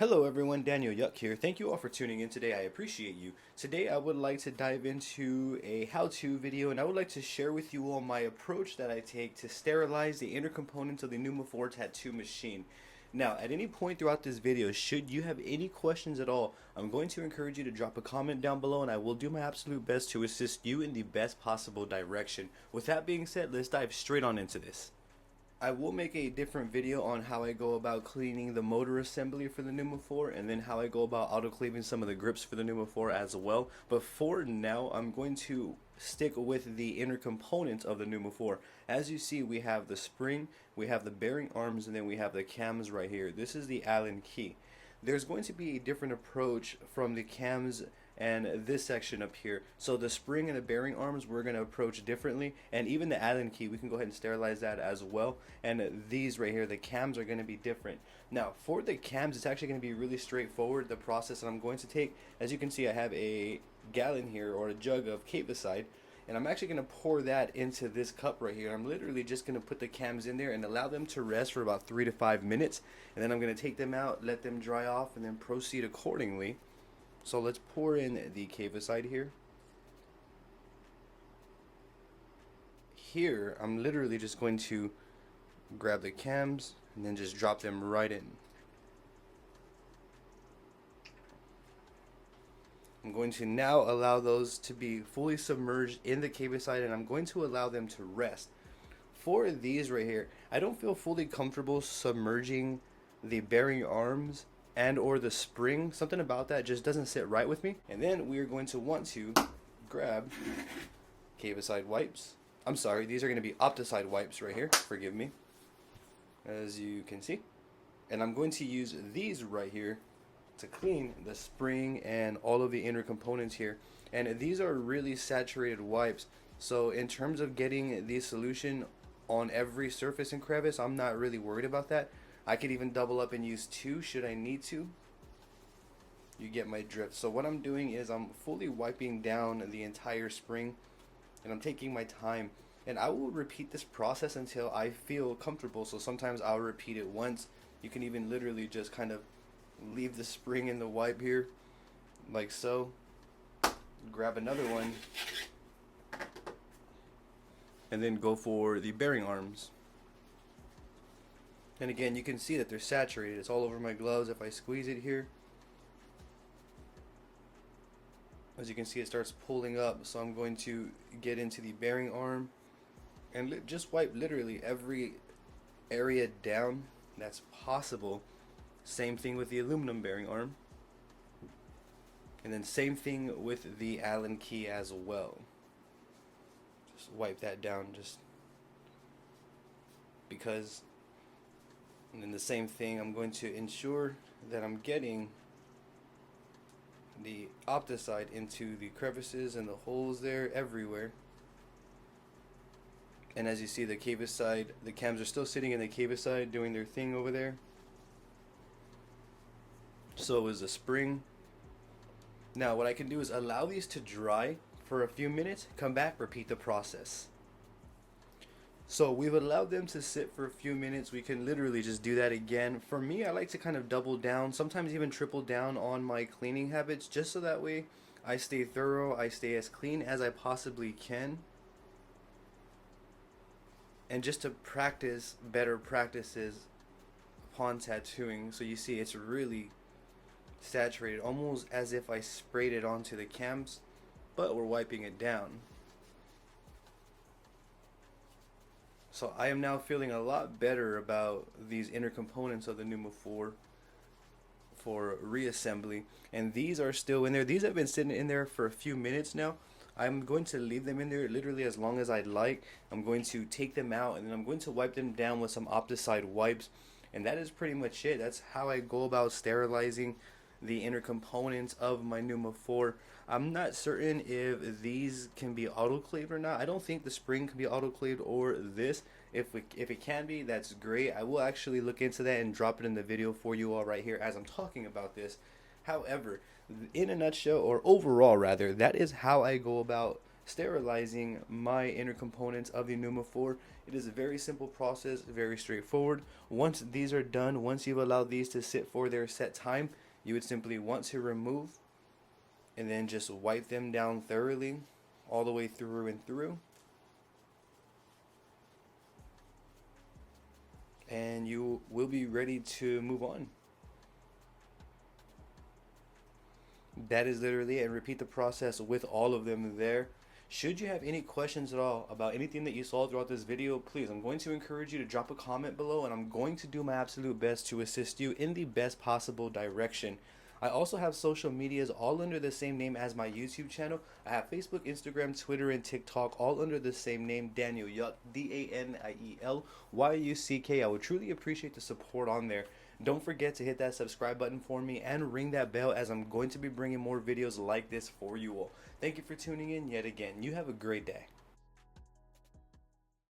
Hello everyone, Daniel Yuck here. Thank you all for tuning in today. I appreciate you. Today I would like to dive into a how-to video, and I would like to share with you all my approach that I take to sterilize the inner components of the Neuma 4 tattoo machine. Now, at any point throughout this video, should you have any questions at all, I'm going to encourage you to drop a comment down below, and I will do my absolute best to assist you in the best possible direction. With that being said, let's dive straight on into this. I will make a different video on how I go about cleaning the motor assembly for the Neuma 4, and then how I go about autoclaving some of the grips for the Neuma 4 as well. But for now, I'm going to stick with the inner components of the Neuma 4. As you see, we have the spring, we have the bearing arms, and then we have the cams right here. This is the Allen key. There's going to be a different approach from the cams and this section up here. So the spring and the bearing arms we're going to approach differently, and even the Allen key we can go ahead and sterilize that as well. And these right here, the cams, are going to be different. Now for the cams, it's actually going to be really straightforward, the process that I'm going to take. As you can see, I have a gallon here, or a jug of Cavicide, and I'm actually going to pour that into this cup right here. I'm literally just going to put the cams in there and allow them to rest for about 3 to 5 minutes, and then I'm going to take them out, let them dry off, and then proceed accordingly. So let's pour in the Cavicide here. Here, I'm literally just going to grab the cams and then just drop them right in. I'm going to now allow those to be fully submerged in the Cavicide, and I'm going to allow them to rest. For these right here, I don't feel fully comfortable submerging the bearing arms and or the spring. Something about that just doesn't sit right with me. And then we're going to want to grab Cavicide wipes. I'm sorry, these are going to be Opticide wipes right here, forgive me, as you can see. And I'm going to use these right here to clean the spring and all of the inner components here. And these are really saturated wipes, so in terms of getting the solution on every surface and crevice, I'm not really worried about that. I could even double up and use 2 should I need to. You get my drift. So what I'm doing is I'm fully wiping down the entire spring, and I'm taking my time, and I will repeat this process until I feel comfortable. So sometimes I'll repeat it once. You can even literally just kind of leave the spring in the wipe here like so, grab another one, and then go for the bearing arms. And again, you can see that they're saturated. It's all over my gloves if I squeeze it here. As you can see, it starts pulling up. So I'm going to get into the bearing arm and just wipe literally every area down that's possible. Same thing with the aluminum bearing arm. And then same thing with the Allen key as well. Just wipe that down just because. And then the same thing, I'm going to ensure that I'm getting the Opticide into the crevices and the holes there, everywhere. And as you see, the Cavicide, the cams are still sitting in the Cavicide doing their thing over there. So is the spring. Now what I can do is allow these to dry for a few minutes, come back, repeat the process. So we've allowed them to sit for a few minutes. We can literally just do that again. For me, I like to kind of double down, sometimes even triple down on my cleaning habits, just so that way I stay thorough, I stay as clean as I possibly can. And just to practice better practices upon tattooing. So you see it's really saturated, almost as if I sprayed it onto the cams, but we're wiping it down. So I am now feeling a lot better about these inner components of the Neuma 4 for reassembly. And these are still in there. These have been sitting in there for a few minutes now. I'm going to leave them in there literally as long as I'd like. I'm going to take them out, and then I'm going to wipe them down with some Opticide wipes. And that is pretty much it. That's how I go about sterilizing the inner components of my Neuma 4. I'm not certain if these can be autoclaved or not. I don't think the spring can be autoclaved or this. If it can be, that's great. I will actually look into that and drop it in the video for you all right here as I'm talking about this. However, in a nutshell, or overall rather, that is how I go about sterilizing my inner components of the Neuma 4. It is a very simple process, very straightforward. Once these are done, once you've allowed these to sit for their set time, you would simply want to remove and then just wipe them down thoroughly all the way through and through. And you will be ready to move on. That is literally it, and repeat the process with all of them there. Should you have any questions at all about anything that you saw throughout this video, please, I'm going to encourage you to drop a comment below, and I'm going to do my absolute best to assist you in the best possible direction. I also have social medias all under the same name as my YouTube channel. I have Facebook, Instagram, Twitter, and TikTok all under the same name, Daniel Yuck, DanielYuck. I would truly appreciate the support on there. Don't forget to hit that subscribe button for me and ring that bell, as I'm going to be bringing more videos like this for you all. Thank you for tuning in yet again. You have a great day.